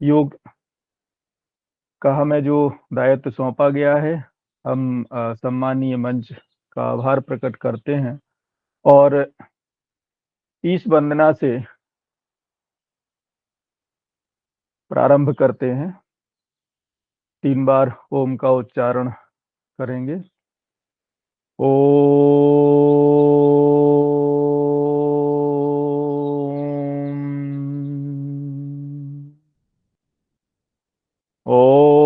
योग का हमें जो दायित्व सौंपा गया है, हम सम्मानीय मंच का आभार प्रकट करते हैं और ईश वंदना से प्रारंभ करते हैं। 3 बार ओम का उच्चारण करेंगे। ओम। ओम।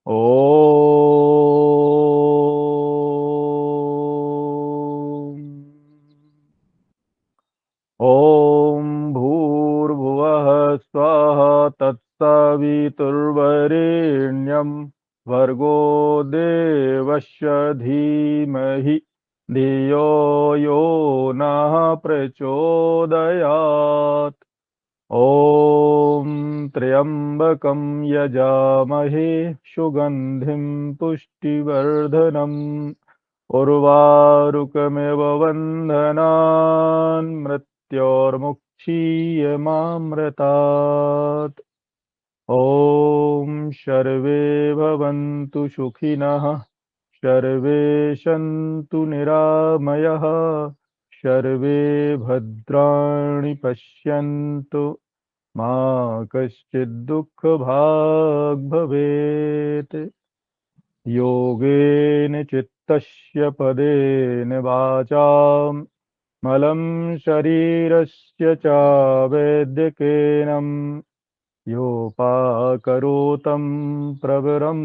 ओम। ॐ भूर्भुवः स्वः तत्सवितुर्वरेण्यं भर्गो देवस्य धीमहि धियो यो नः प्रचोदयात्। ॐ त्र्यम्बकं यजामहे सुगन्धिं पुष्टिवर्धनम् उर्वारुकमिव बन्धनान् मृत्योर्मुक्षीयमामृतात्। ॐ सर्वे भवन्तु सुखिनः, सर्वे सन्तु निरामयः, सर्वे भद्राणि पश्यन्तु, मा कश्चित् दुःखभाग् भवेत्। योगेन चित्तस्य पदेन वाचां मलं शरीरस्य च वैद्यकेनं योपाकरोतं प्रवरं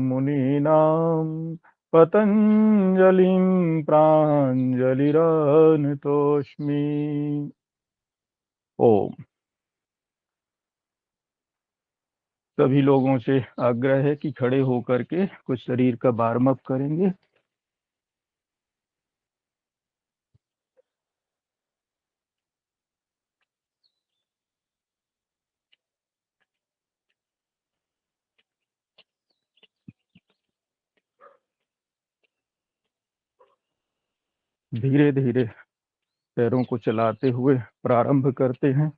मुनीनां पतञ्जलिं प्राञ्जलिरनुतोऽस्मि। ओम। सभी लोगों से आग्रह है कि खड़े होकर के कुछ शरीर का वार्म अप करेंगे। धीरे धीरे पैरों को चलाते हुए प्रारंभ करते हैं।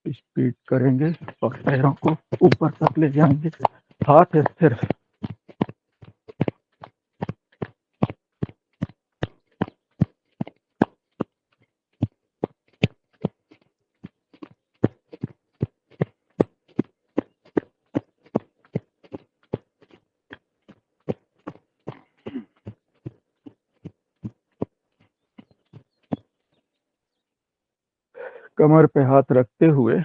स्पीड करेंगे और पैरों को ऊपर तक ले जाएंगे। हाथ स्थिर। कमर पे हाथ रखते हुए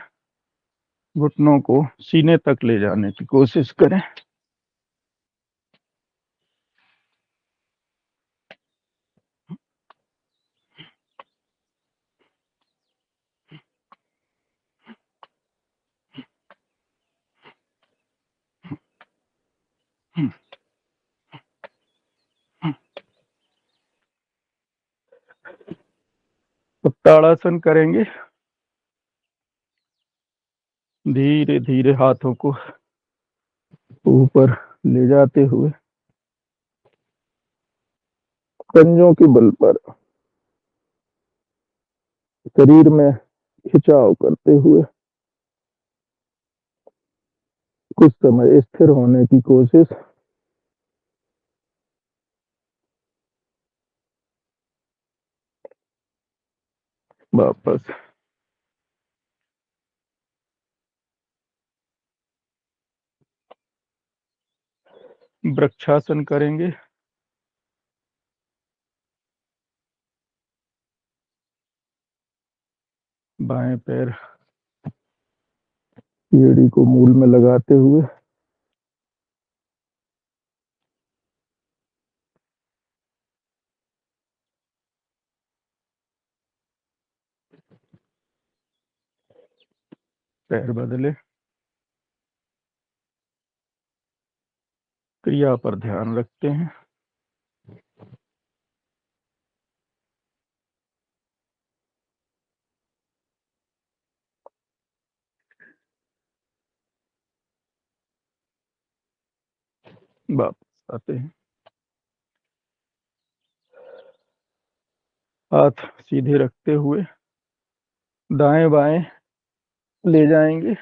घुटनों को सीने तक ले जाने की कोशिश करें। अब ताड़ासन करेंगे। धीरे धीरे हाथों को ऊपर ले जाते हुए पंजों के बल पर शरीर में खिंचाव करते हुए कुछ समय स्थिर होने की कोशिश। वापस वृक्षासन करेंगे। बाएं पैर एड़ी को मूल में लगाते हुए पैर बदले। क्रिया पर ध्यान रखते हैं। वापस आते हैं। हाथ सीधे रखते हुए दाएं बाएं ले जाएंगे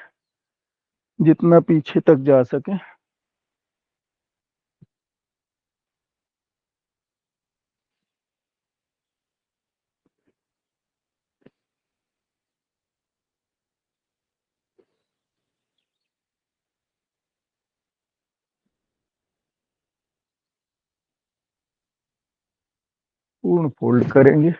जितना पीछे तक जा सके। पूर्ण फोल्ड करेंगे।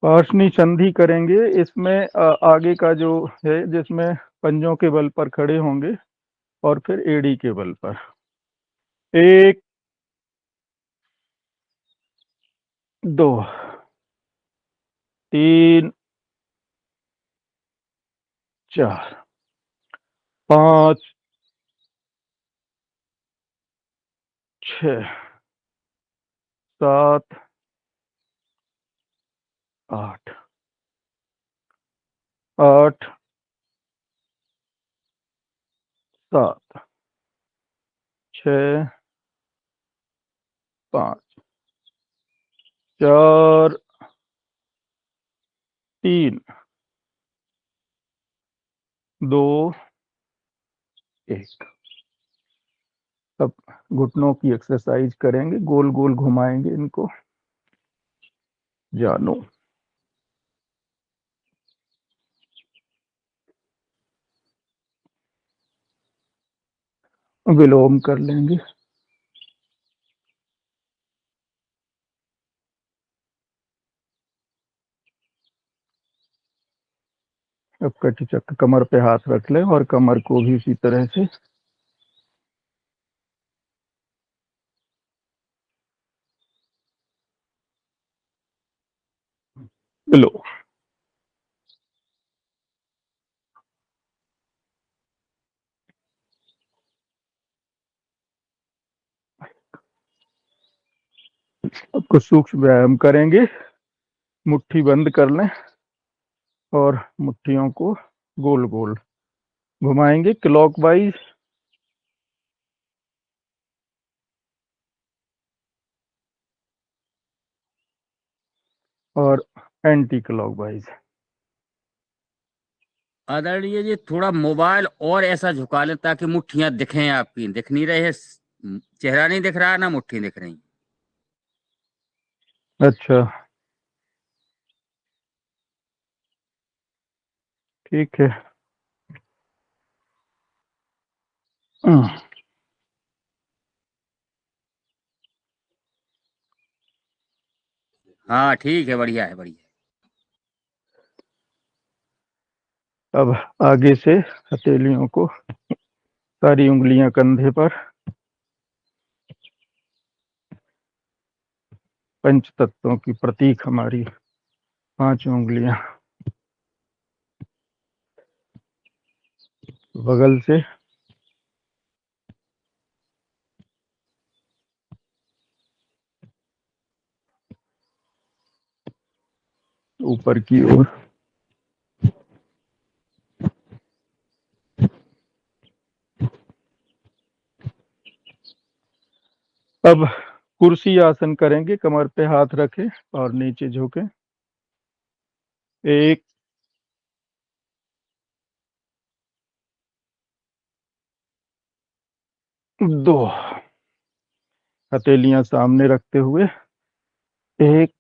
पार्श्वनी संधि करेंगे। इसमें आगे का जो है जिसमें पंजों के बल पर खड़े होंगे और फिर एड़ी के बल पर। 1 2 3 4 5 6 7 8 8 7 6 5 4 3 2 1। अब घुटनों की एक्सरसाइज करेंगे, गोल गोल घुमाएंगे इनको। जानो विलोम कर लेंगे। अब कटी चक्र कमर पे हाथ रख लें और कमर को भी उसी तरह से लो। अब कुछ सूक्ष्म व्यायाम करेंगे। मुट्ठी बंद कर लें और मुट्ठियों को गोल गोल घुमाएंगे क्लॉकवाइज और एंटी क्लॉकवाइज। आदरणीय जी, थोड़ा मोबाइल और ऐसा झुका लें ताकि मुट्ठियां दिखें। आपकी दिख नहीं रहे, चेहरा नहीं दिख रहा ना मुट्ठी दिख रही। अच्छा, ठीक है। हाँ ठीक है, बढ़िया है, बढ़िया। अब आगे से हथेलियों को, सारी उंगलियां कंधे पर, पंच तत्वों की प्रतीक हमारी 5 उंगलियां बगल से ऊपर की ओर। अब कुर्सी आसन करेंगे, कमर पे हाथ रखें और नीचे झुकें। 1 2 हथेलियां सामने रखते हुए 1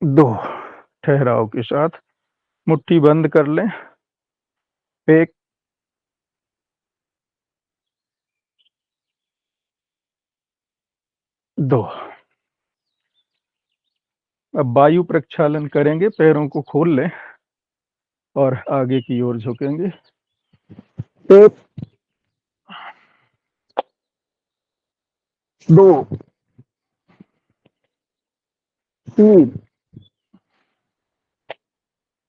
2 ठहराव के साथ मुट्ठी बंद कर लें। 1 2। अब वायु प्रक्षालन करेंगे, पैरों को खोल लें और आगे की ओर झुकेंगे। 1 2 3।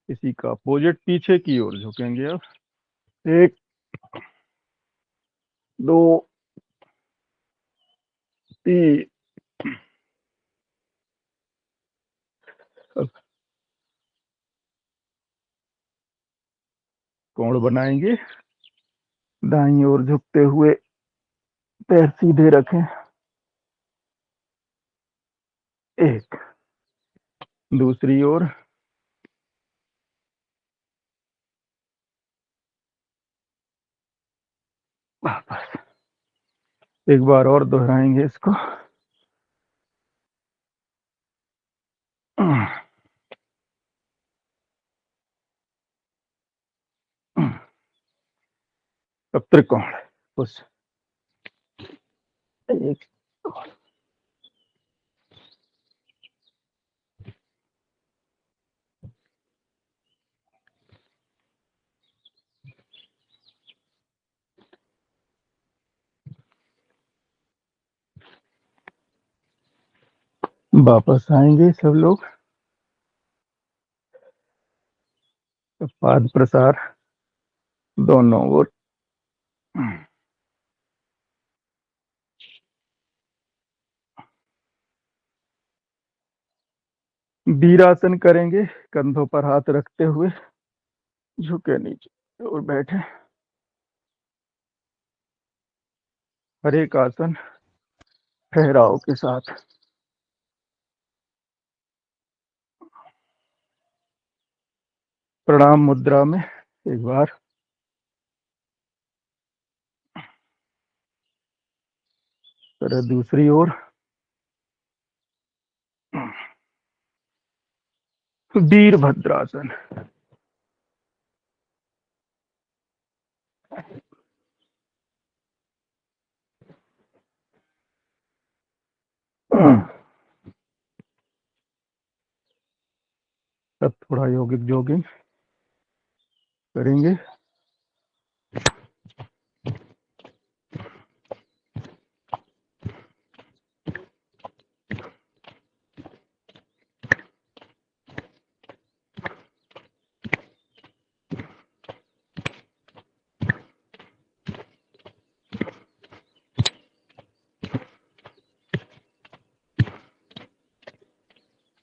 इसी का अपोजिट पीछे की ओर झुकेंगे। अब 1 2 3 अब कोण बनाएंगे, दाईं ओर झुकते हुए पैर सीधे रखें। 1 दूसरी ओर। वापस। एक बार और दोहराएंगे इसको। अब त्रिकोण। बस एक वापस आएंगे सब लोग। पाद प्रसार दोनों ओर। वीरासन करेंगे, कंधों पर हाथ रखते हुए झुके नीचे और बैठे। हर एक आसन ठहराव के साथ। प्रणाम मुद्रा में एक बार। तरह दूसरी ओर। वीरभद्रासन। अब थोड़ा योगिक जॉगिंग करेंगे।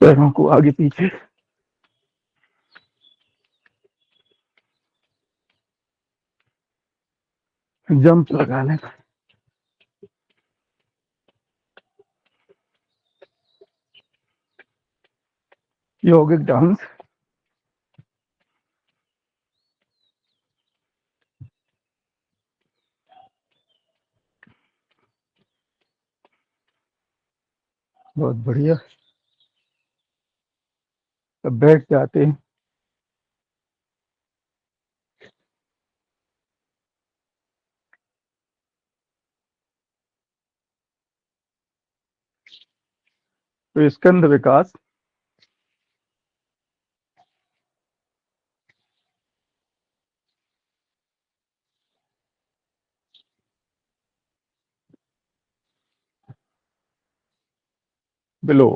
पैरों को आगे पीछे जंप लगा लें। यौगिक डांस। बहुत बढ़िया। अब बैठ जाते हैं। तो स्कंद विकास। बिलो।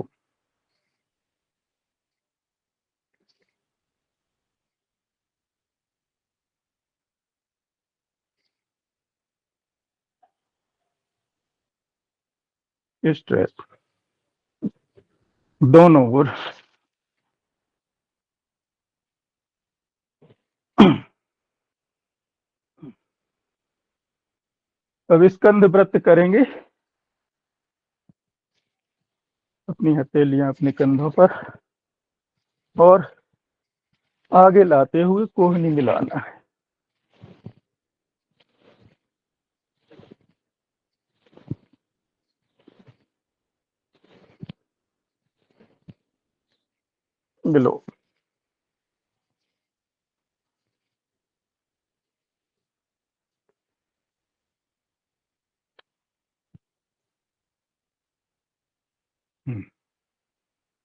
स्ट्रेच दोनों ओर। अब स्कंद व्रत करेंगे। अपनी हथेलियां अपने कंधों पर और आगे लाते हुए कोहनी मिलाना है। बिलो।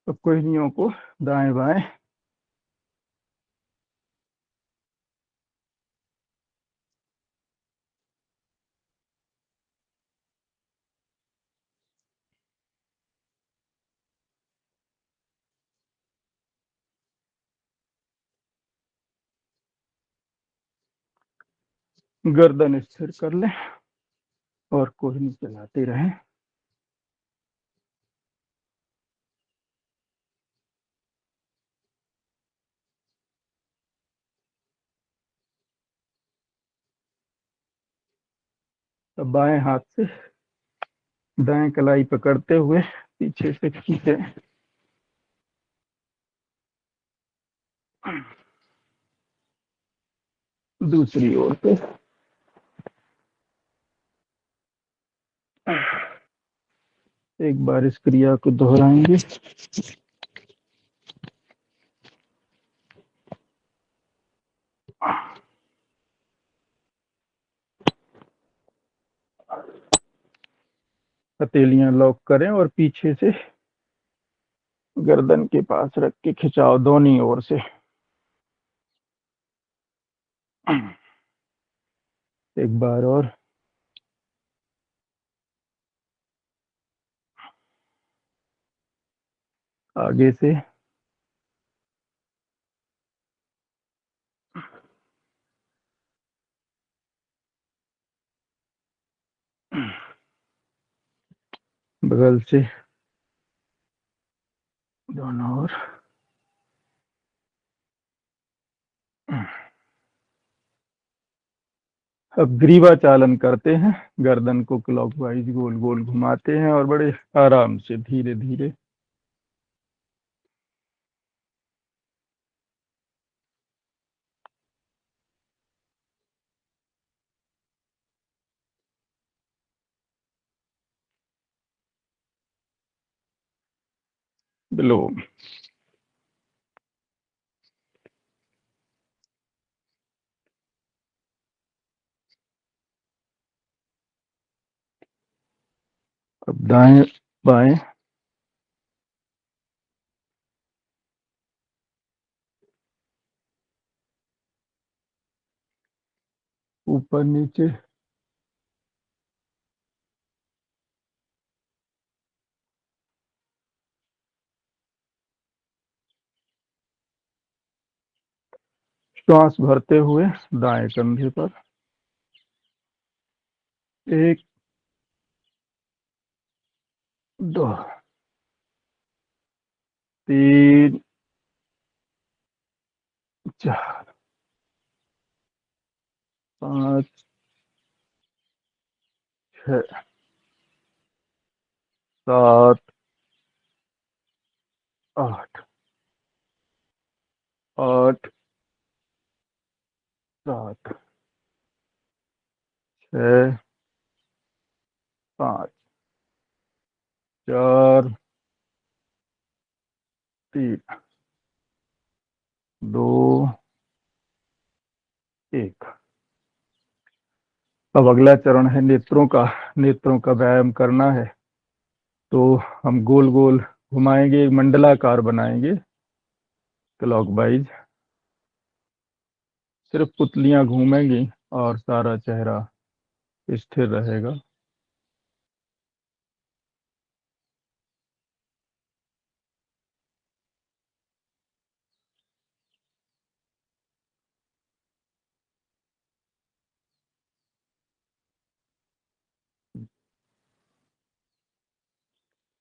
अब कोहनियों को दाएं बाएं। गर्दन स्थिर कर लें। और कोई नहीं, चलाते रहें। अब बाएं हाथ से दाएं कलाई पकड़ते हुए पीछे से खींचे। दूसरी ओर पे एक बार इस क्रिया को दोहराएंगे। हथेलियां लॉक करें और पीछे से गर्दन के पास रख के खिंचाओ दोनों ओर से। एक बार और। आगे से बगल से दोनों ओर। अब ग्रीवा चालन करते हैं। गर्दन को क्लॉकवाइज गोल गोल घुमाते हैं और बड़े आराम से धीरे धीरे। विलोम। अब दाएं बाएं ऊपर नीचे। श्वास भरते हुए दाएं कंधे पर। 1 2 3 4 5 6 7 8 8 7 6 5 4 3 2 1। अब अगला चरण है नेत्रों का। नेत्रों का व्यायाम करना है तो हम गोल गोल घुमाएंगे, एक मंडलाकार बनाएंगे क्लॉकवाइज। सिर्फ पुतलियां घूमेंगी और सारा चेहरा स्थिर रहेगा।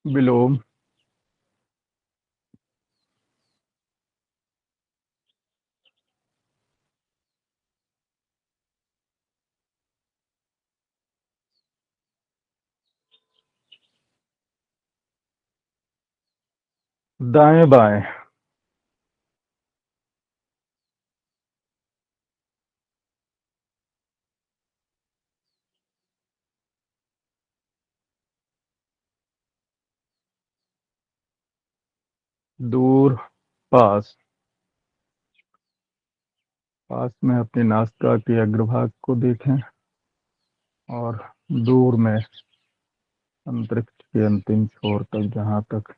विलोम। दाएं बाएं। दूर पास। पास में अपने नासिका के अग्रभाग को देखें और दूर में अंतरिक्ष के अंतिम छोर तक, जहां तक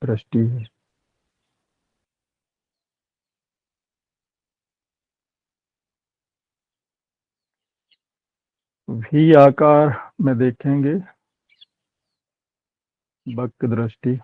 दृष्टि है। वी आकार में देखेंगे, वक्र दृष्टि।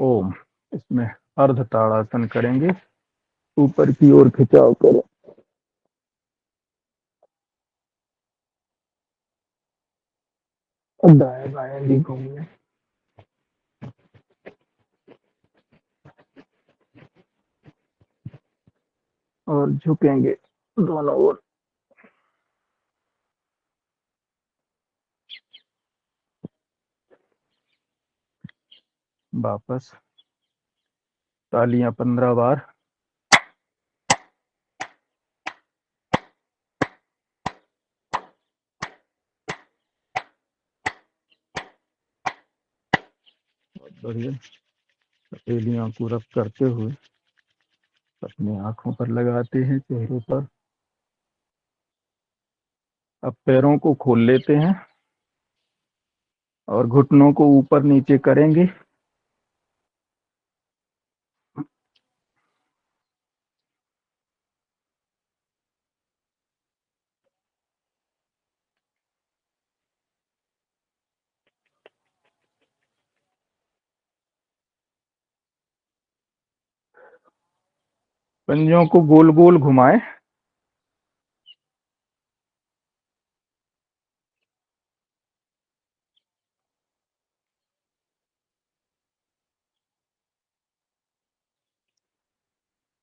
ओम। इसमें अर्ध ताड़ासन करेंगे, ऊपर की ओर खिंचाव करें। दाएं बाएं भी घूमें और झुकेंगे दोनों ओर। वापस तालियां 15 बार। बढ़िया। हथेलियों को रब करते हुए अपनी आंखों पर लगाते हैं, चेहरे पर। अब पैरों को खोल लेते हैं और घुटनों को ऊपर नीचे करेंगे। पंजों को गोल गोल घुमाएं।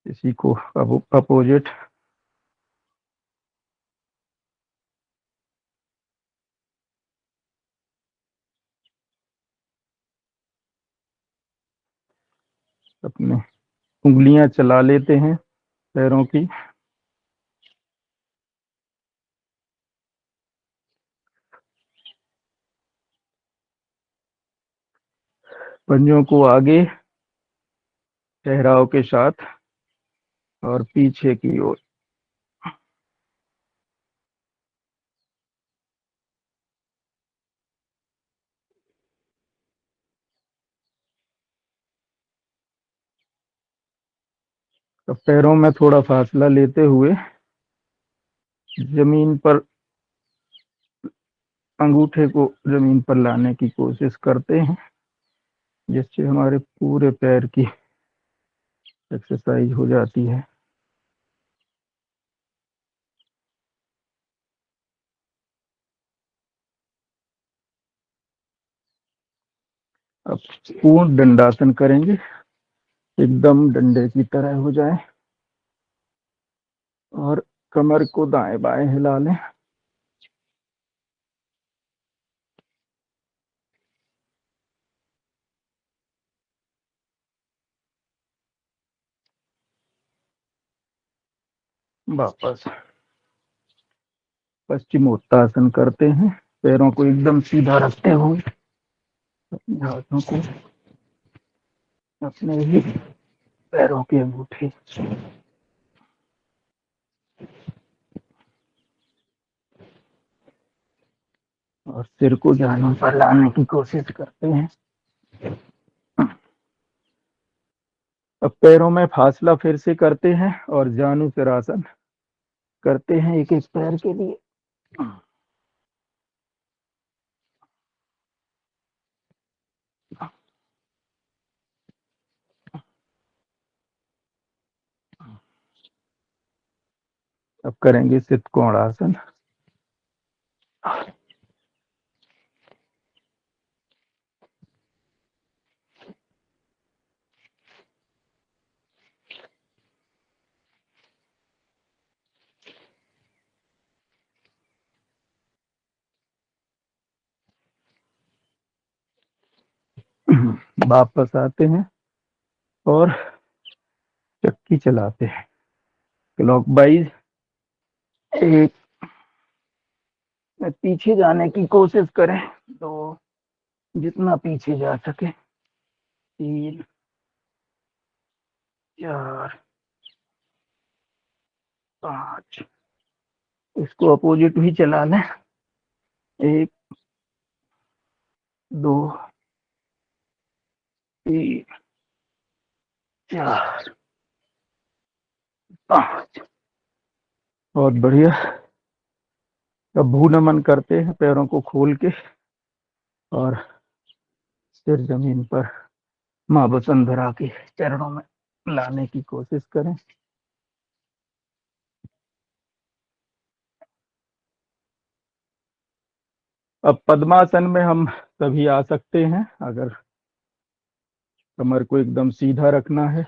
इसी को अब अपोजिट अपने उंगलियां चला लेते हैं पैरों की। पंजों को आगे ठहराव के साथ और पीछे की ओर। तो पैरों में थोड़ा फासला लेते हुए जमीन पर अंगूठे को जमीन पर लाने की कोशिश करते हैं, जिससे हमारे पूरे पैर की एक्सरसाइज हो जाती है। अब पूर्ण दंडासन करेंगे, एकदम डंडे की तरह हो जाए और कमर को दाएं बाएं हिला लें। वापस पश्चिमोत्तासन करते हैं, पैरों को एकदम सीधा रखते हुए अपने हाथों को अपने ही पैरों के अंगूठे और सिर को जानुं पर लाने की कोशिश करते हैं। अब पैरों में फासला फिर से करते हैं और जानु सिरासन करते हैं एक एक पैर के लिए। अब करेंगे सिद्ध कोणासन। वापस आते हैं और चक्की चलाते हैं क्लॉकवाइज। एक पीछे जाने की कोशिश करें, तो जितना पीछे जा सके। 3 4 5। इसको अपोजिट भी चला लें। 1 2 3 4 5। बहुत बढ़िया। अब भू नमन करते हैं, पैरों को खोल के और सिर जमीन पर माँ वसुंधरा के चरणों में लाने की कोशिश करें। अब पद्मासन में हम सभी आ सकते हैं। अगर कमर को एकदम सीधा रखना है,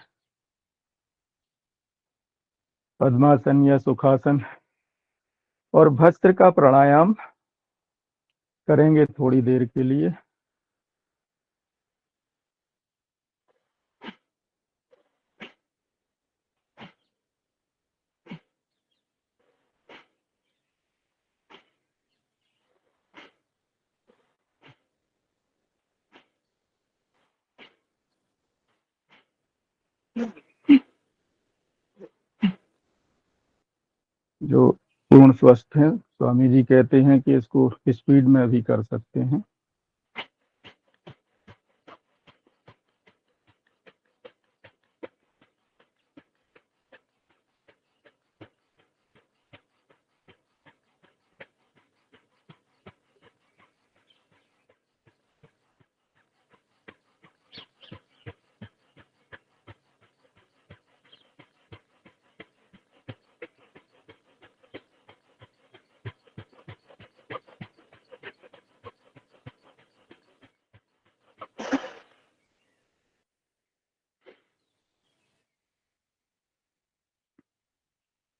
पद्मासन या सुखासन, और भस्त्र का प्राणायाम करेंगे थोड़ी देर के लिए। जो पूर्ण स्वस्थ हैं, स्वामी जी कहते हैं कि इसको स्पीड में भी कर सकते हैं।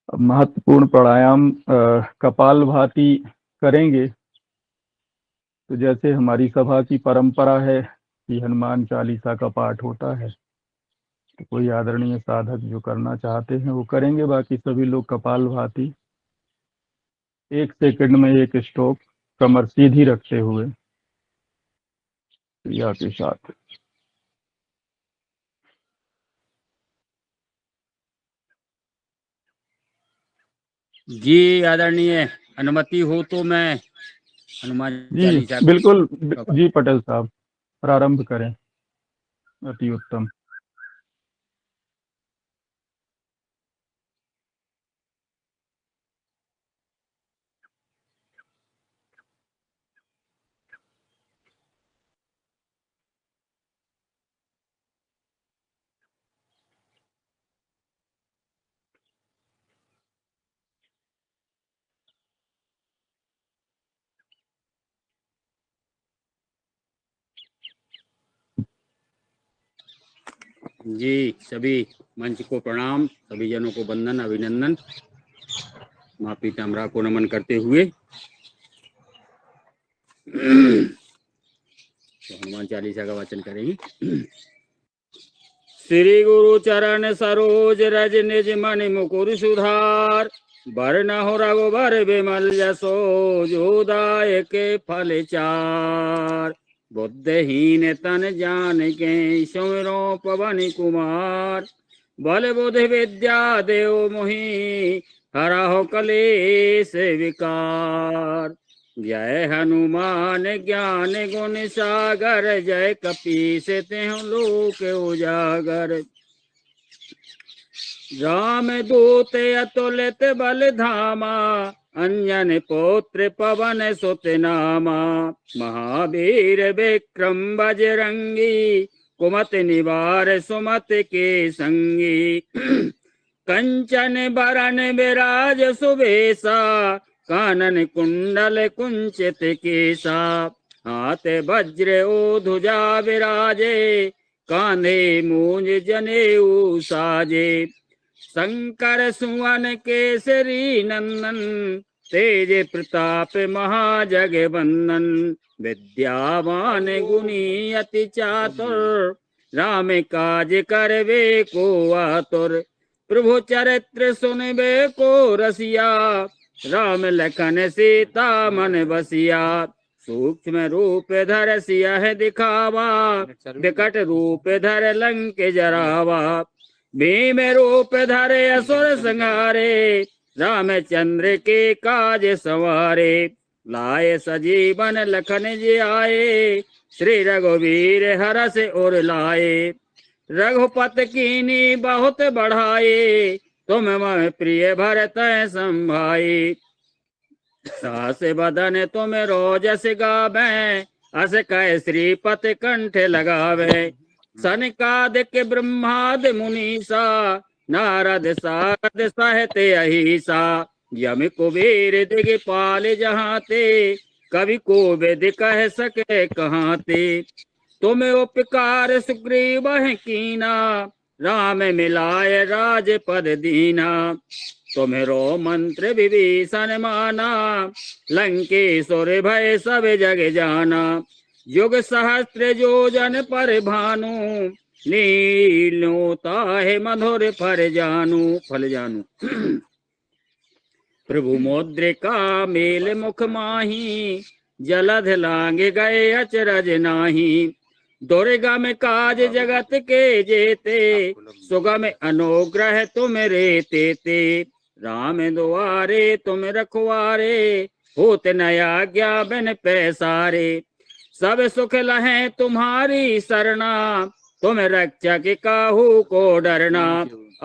अब महत्वपूर्ण प्राणायाम कपालभाति करेंगे। तो जैसे हमारी सभा की परंपरा है कि हनुमान चालीसा का पाठ होता है, तो कोई आदरणीय साधक जो करना चाहते हैं वो करेंगे। बाकी सभी लोग कपालभाति 1 सेकंड में 1 स्ट्रोक, कमर सीधी रखते हुए क्रिया के साथ। जी आदरणीय, अनुमति हो तो मैं हनुमान जी चालीसा बिल्कुल जी पटेल साहब, प्रारंभ करें। अति उत्तम। जी सभी मंच को प्रणाम, सभी जनों को वंदन अभिनंदन। माँ पीताम्बरा को नमन करते हुए तो हनुमान चालीसा का वाचन करेंगे। श्री गुरु चरण सरोज रज निज मणि मुकुर सुधार, वरनहु रघुबर बिमल जसो जोदाय के फल चार। बुद्धहीन तन जान के सुमिरो पवन कुमार, बल बुद्धि विद्या देव मोहि हरहु कलेश विकार। जय हनुमान ज्ञान गुण सागर, जय कपीस तिहुँ लोक उजागर। राम दूत अतुलित बल धामा, अंजन पुत्र पवन सुत नामा। महावीर विक्रम बजरंगी, कुमति निवार सुमति के संगी। कंचन बरन विराज सुबेसा, कानन कुंडल कुंचित केसा। हाथ वज्र ओ ध्वजा विराजे, कांधे मूंज जनेऊ साजे। शंकर सुवन केसरी नंदन, तेज प्रताप महाजगवंदन। विद्यावान गुणी अति चातुर, राम काज करवे को आतुर। प्रभु चरित्र सुनबे को रसिया, राम लखन सीता मन बसिया। सूक्ष्म रूप धर सियह दिखावा, विकट रूप धर लंक जरावा। भीम रूप धरे असुर संहारे, रामचंद्र के काज सवारे। लाए सजीवन लखन जी आए, श्री रघुवीर हरष उर लाए। रघुपत कीनी बहुत बढ़ाए, तुम मम प्रिय भरत संभाई। सास बदन तुम रोजस गावे, अस कह श्रीपति कंठ लगावे। सनकादिक ब्रह्मादि मुनीसा, नारद सारद सहते अहिसा, यम कुबेर दिगपाल जहाँ ते, कवि को वेद कह सके कहाँ ते। तुम उपकार सुग्रीव कीना, राम मिलाय राजपद दीना। तुम्हेरो मंत्र विभीषण माना, लंकेश्वर भय सब जग जाना। युग सहस्त्र योजन पर भानु, लीलोता है मधुर फल जानू। प्रभु मौद्रिका मेल मुख माही, जलध लांग गए अचरज नाही। दुर्गम काज जगत के जेते, सुगम अनुग्रह तुम रे तेते। राम दुआरे तुम रखवारे, होत न आज्ञा बिन पैसारे। सब सुख लहे तुम्हारी सरना, तुम रक्षक काहू को डरना।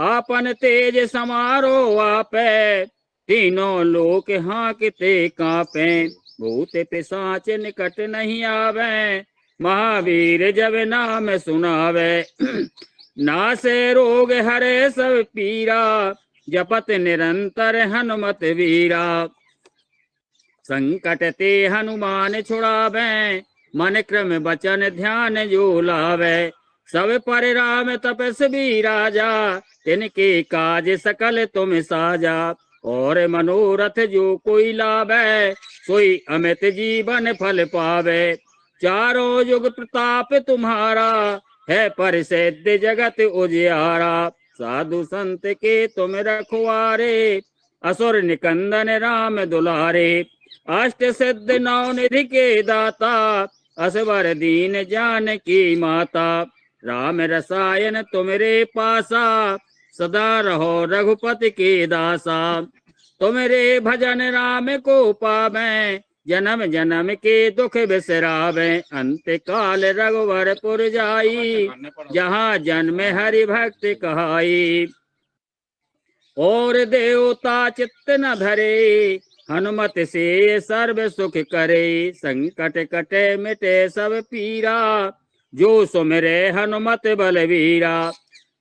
आपन तेज समारो आपे, तीनों लोक हाँकते कांपे। भूत पिशाच निकट नहीं आवे, महावीर जब नाम सुनावे। नासे रोग हरे सब पीरा, जपत निरंतर हनुमत वीरा। संकट ते हनुमान छुड़ावे, मन क्रम बचन ध्यान जो लावे। सब पर राम तपस्वी राजा, तिनके काज सकल तुम साजा। और मनोरथ जो कोई लावे, सोई अमित जीवन फल पावे। चारों युग प्रताप तुम्हारा, है परिसिद्ध जगत उजियारा। साधु संत के तुम रखवारे, असुर निकंदन राम दुलारे। अष्ट सिद्ध नौ निधि के दाता, असवर दीन जानकी माता। राम रसायन तुमरे पासा, सदा रहो रघुपति के दासा। तुमरे भजन राम को पावें, जन्म जन्म के दुख बिसरावे। अंत काल रघुवरपुर जाई, जहाँ जन्म हरि भक्त कहाई। और देवता चित्त न धरे, हनुमत से सर्व सुख करे। संकट कटे मिटे सब पीरा, जो सुमिरे हनुमत बलवीरा।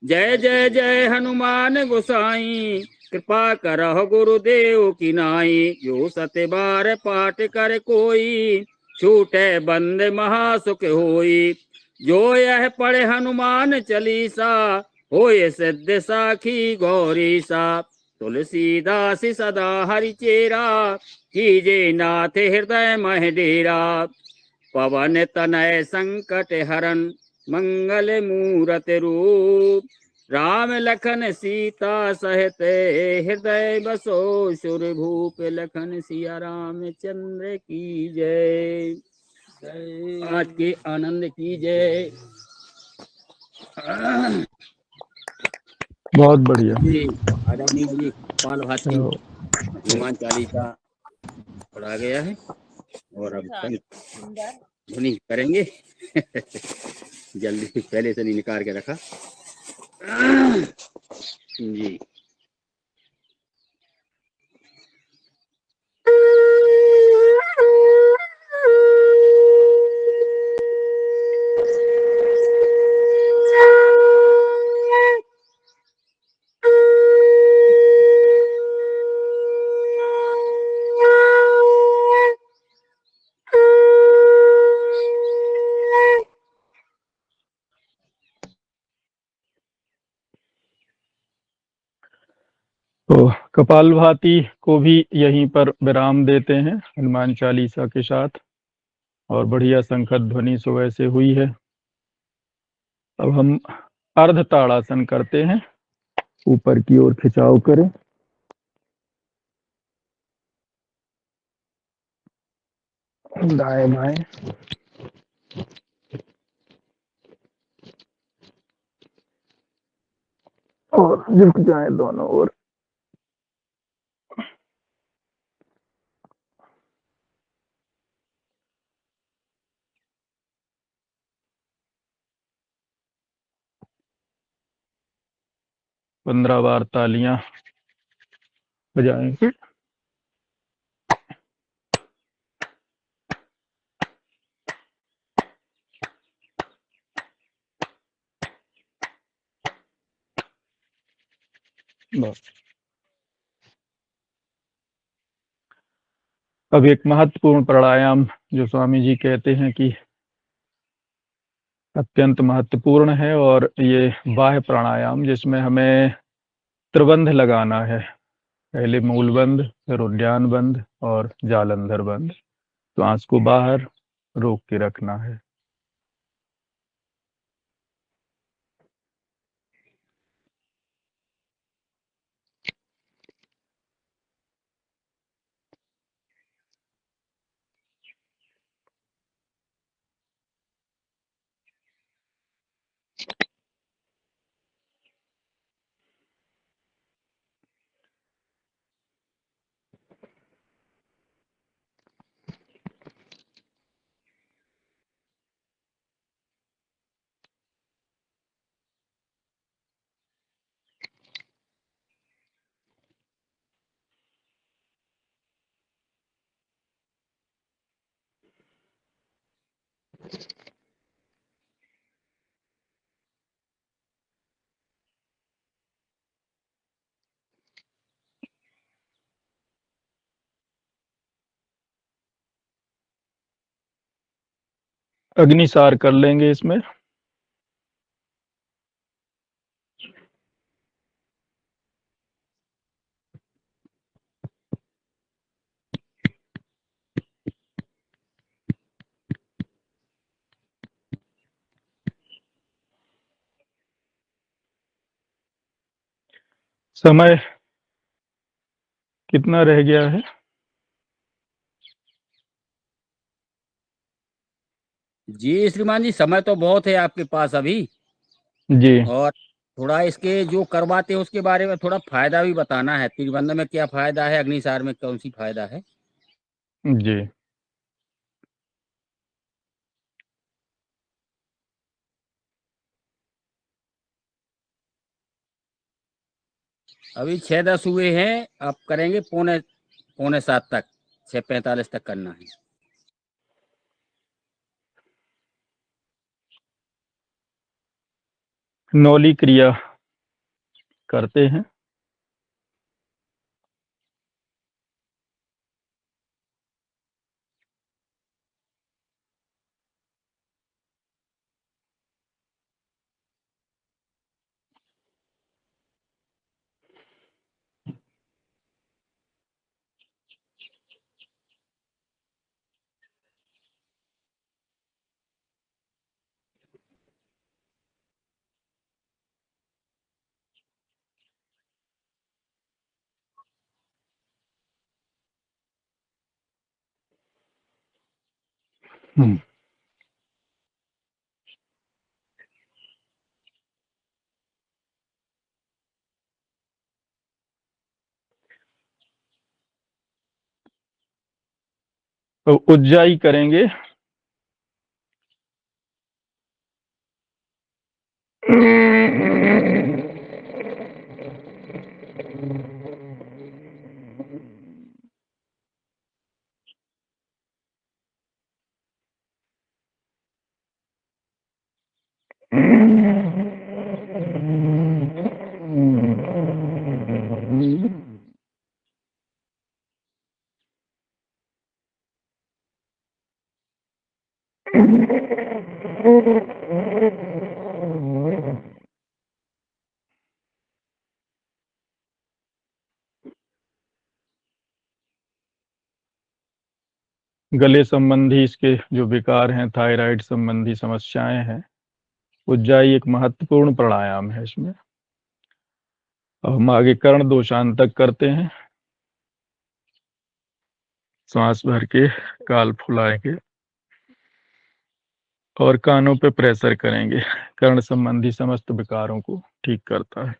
जय जय जय हनुमान गोसाई, कृपा करहु गुरुदेव की नाई। जो सत बार पाठ कर कोई, छूटे बंद महासुख होई। जो यह पढ़े हनुमान चालीसा, होय सिद्ध साखी गौरी सा। तुलसीदास सदा हरि चेरा, कीजे नाथ हृदय मह डेरा। पवन तनय संकट हरन, मंगल मूरत रूप। राम लखन सीता सहित, हृदय बसो सुर भूप। लखन सिया राम चंद्र की जय। आज के आनंद की जय। बहुत बढ़िया। जी आदरणीय जी कपाल भाती हनुमान चालीसा पढ़ा गया है, और अब कल ध्वनि करेंगे। जल्दी पहले से नहीं निकाल के रखा। जी तो कपालभाति को भी यहीं पर विराम देते हैं हनुमान चालीसा के साथ, और बढ़िया शंखध्वनि ध्वनि सुबह से हुई है। अब हम अर्ध ताड़ासन करते हैं, ऊपर की ओर खिंचाव करें। दाएं बाएं और झुक जाए दोनों ओर। पंद्रह बार तालियां बजाएंगे। बस। अब एक महत्वपूर्ण प्राणायाम जो स्वामी जी कहते हैं कि अत्यंत महत्वपूर्ण है, और ये बाह्य प्राणायाम जिसमें हमें त्रिबंध लगाना है। पहले मूल बंध, फिर उद्यान बंध और जालंधर बंध। श्वास को बाहर रोक के रखना है। अग्निसार कर लेंगे इसमें। समय कितना रह गया है? जी श्रीमान जी, समय तो बहुत है आपके पास अभी। जी। और थोड़ा इसके जो करवाते हैं उसके बारे में थोड़ा फायदा भी बताना है। तिरुबंध में क्या फायदा है, अग्निसार में कौन सी फायदा है? जी। अभी 6-10 हुए हैं, आप करेंगे पौने पौने 7 तक, 6:45 तक करना है। नौली क्रिया करते हैं। हम्म। तो उज्जाई करेंगे। गले संबंधी इसके जो विकार हैं, थायराइड संबंधी समस्याएं हैं, उज्जाई एक महत्वपूर्ण प्राणायाम है इसमें। अब हम आगे कर्ण दोषांत तक करते हैं। सांस भर के गाल फुलाएंगे और कानों पे प्रेशर करेंगे। कर्ण संबंधी समस्त विकारों को ठीक करता है।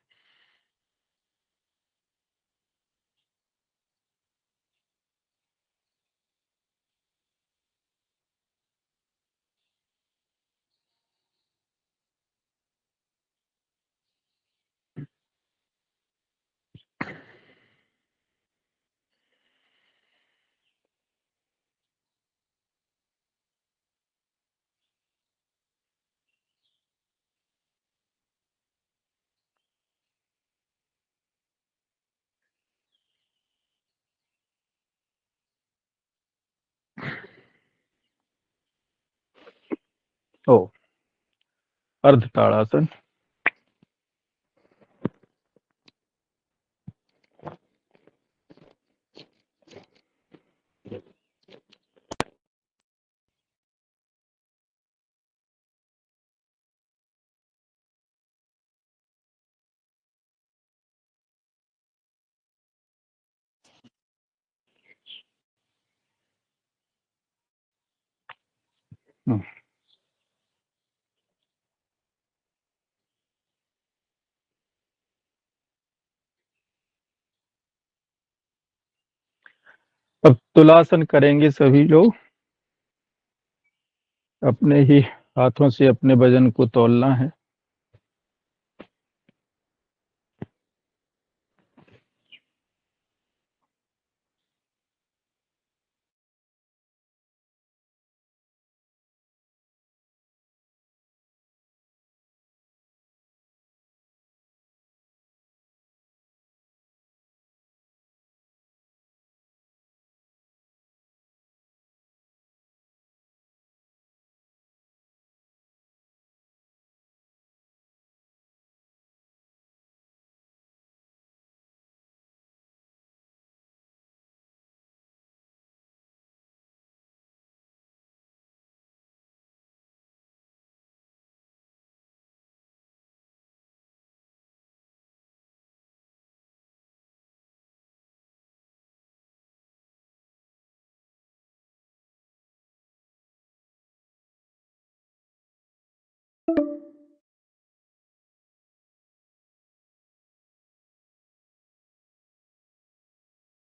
ओ अर्ध ताड़ासन। हम्म, अब तुलासन करेंगे सभी लोग। अपने ही हाथों से अपने वजन को तौलना है।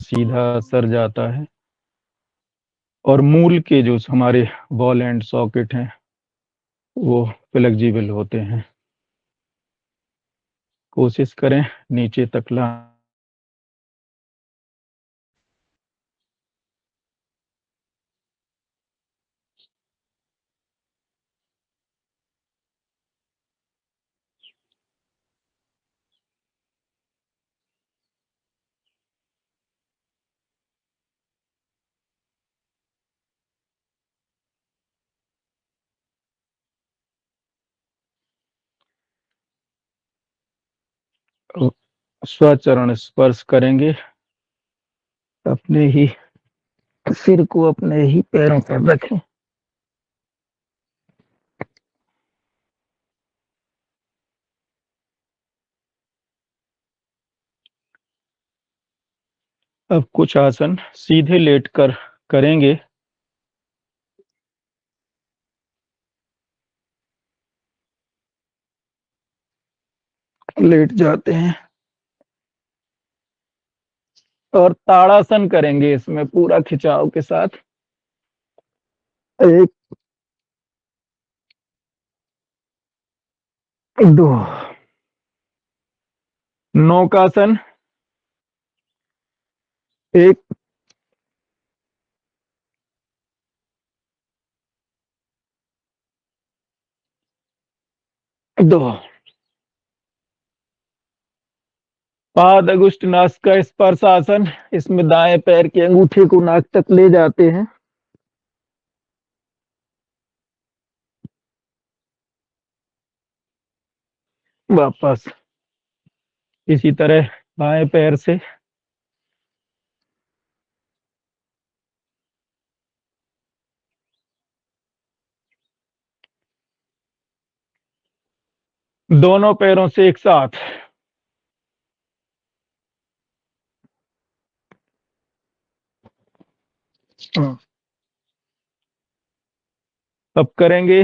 सीधा सर जाता है और मूल के जो हमारे बॉल एंड सॉकेट हैं वो फ्लेक्सिबल होते हैं। कोशिश करें नीचे तक ला। स्वचरण स्पर्श करेंगे। अपने ही सिर को अपने ही पैरों पर रखें। अब कुछ आसन सीधे लेटकर करेंगे। लेट जाते हैं और ताड़ासन करेंगे इसमें पूरा खिंचाव के साथ। एक, दो, नौकासन। एक, दो। पाद अगुष्ठ नासिका स्पर्श आसन। इसमें दाएं पैर के अंगूठे को नाक तक ले जाते हैं। वापस इसी तरह बाएं पैर से दोनों पैरों से एक साथ। अब करेंगे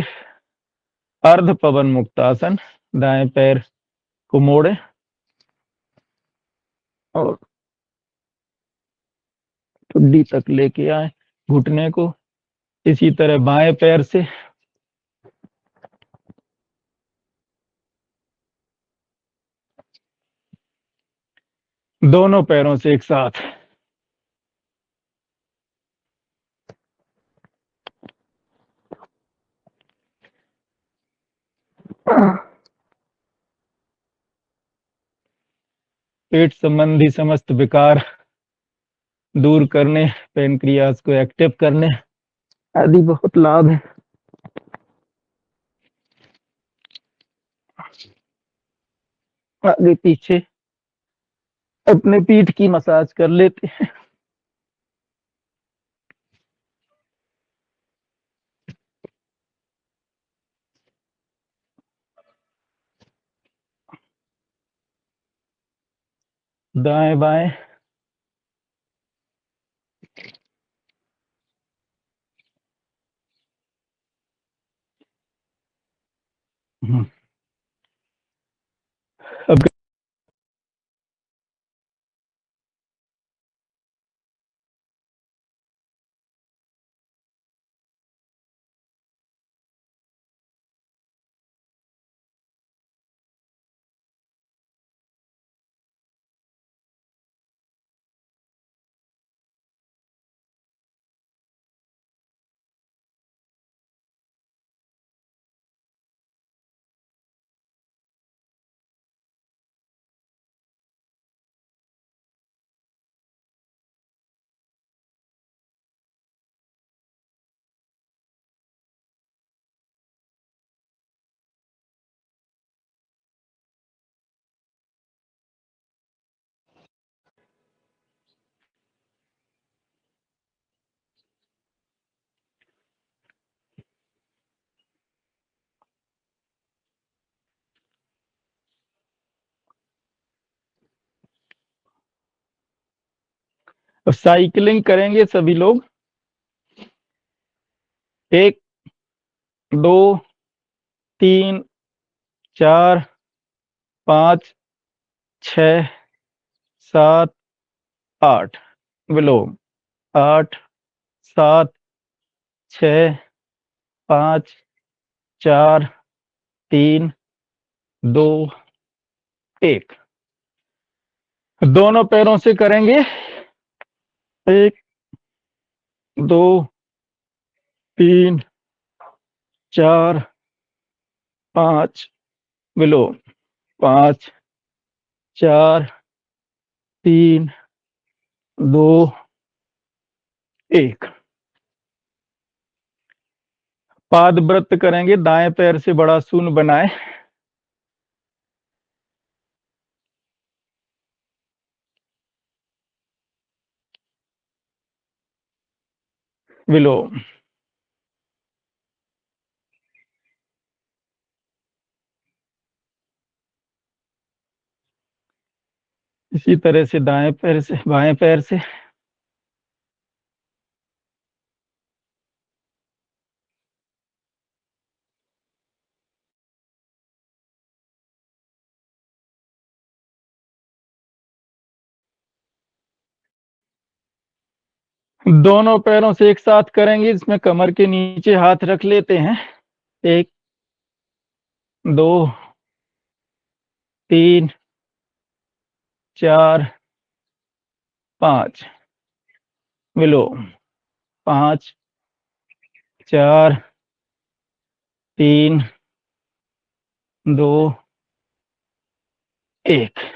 अर्ध पवन मुक्तासन। दाएं पैर को मोड़े और ठुड्डी तक लेके आए घुटने को। इसी तरह बाएं पैर से दोनों पैरों से एक साथ। पेट संबंधी समस्त विकार दूर करने, पेनक्रियास को एक्टिव करने आदि बहुत लाभ है। आगे पीछे अपने पीठ की मसाज कर लेते हैं। दाएं बाएं अब साइकिलिंग करेंगे सभी लोग। 1 2 3 4 5 6 7 8 विलोम 8 7 6 5 4 3 2 1। दोनों पैरों से करेंगे। 1 2 3 4 5 विलोम 5 4 3 2 1। पाद व्रत करेंगे। दाएं पैर से बड़ा शून्य बनाए। विलोम। इसी तरह से दाएं पैर से बाएं पैर से। दोनों पैरों से एक साथ करेंगे। इसमें कमर के नीचे हाथ रख लेते हैं। 1 2 3 4 5 विलोम 5 4 3 2 1।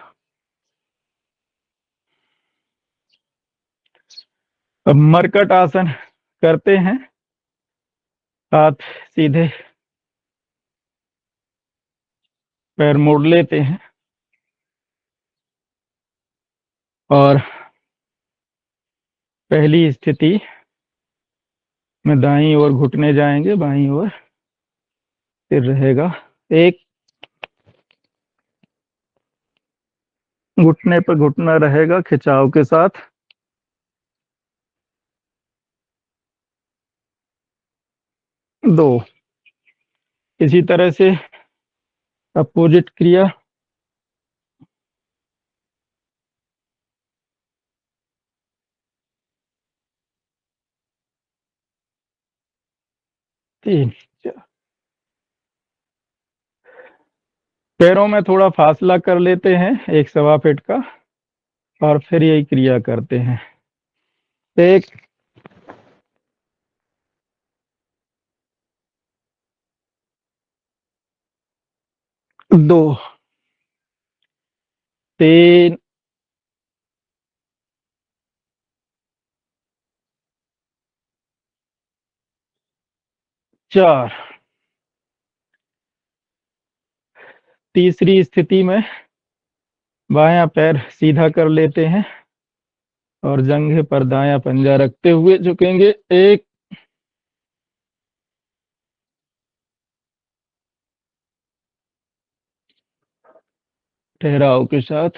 अब मरकट आसन करते हैं। हाथ सीधे, पैर मोड़ लेते हैं और पहली स्थिति में दाईं ओर घुटने जाएंगे, बाईं ओर सिर रहेगा। 1 घुटने पर घुटना रहेगा खिंचाव के साथ। 2 इसी तरह से अपोजिट क्रिया। 3 पैरों में थोड़ा फासला कर लेते हैं 1 सवा फीट का और फिर यही क्रिया करते हैं। 1 2 3 4। तीसरी स्थिति में बायां पैर सीधा कर लेते हैं और जंघे पर दायां पंजा रखते हुए झुकेंगे। एक, ठहराव के साथ।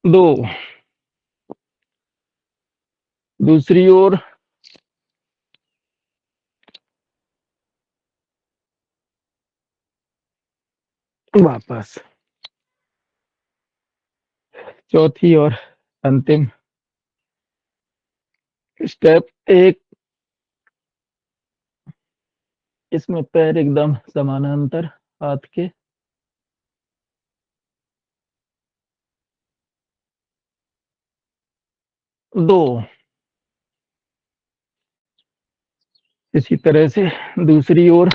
दो, दूसरी ओर। वापस। चौथी और अंतिम स्टेप। एक, इसमें पैर एकदम समानांतर हाथ के। दो, इसी तरह से दूसरी ओर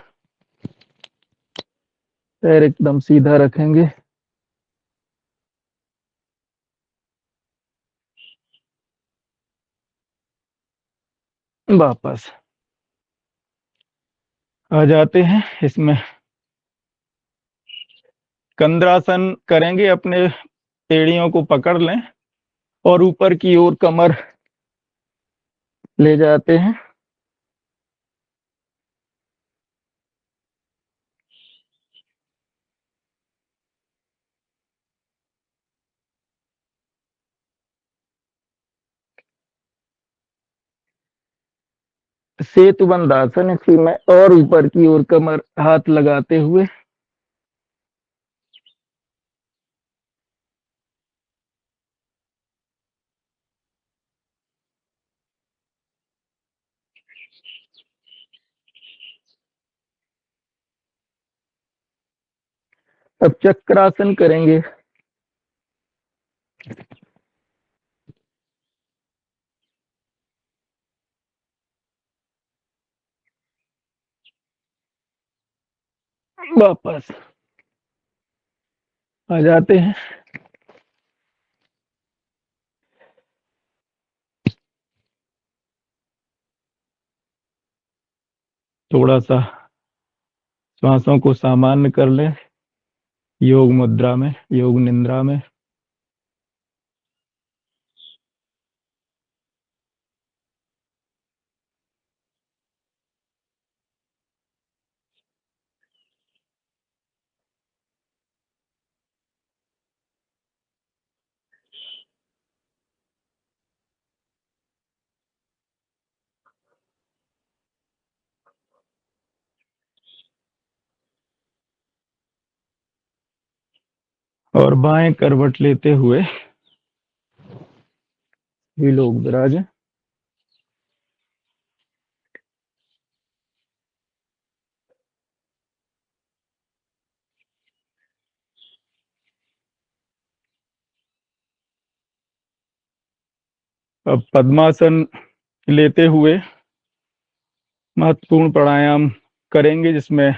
पैर एकदम सीधा रखेंगे। वापस आ जाते हैं। इसमें कंद्रासन करेंगे, अपने एड़ियों को पकड़ लें और ऊपर की ओर कमर ले जाते हैं। सेतुबंधासन, इसी में और ऊपर की ओर कमर हाथ लगाते हुए। अब चक्रासन करेंगे। वापस आ जाते हैं। थोड़ा सा श्वासों को सामान्य कर लें, योग मुद्रा में, योग निंद्रा में। और बाएं करवट लेते हुए भी लोग विराजें। अब पद्मासन लेते हुए महत्वपूर्ण प्राणायाम करेंगे, जिसमें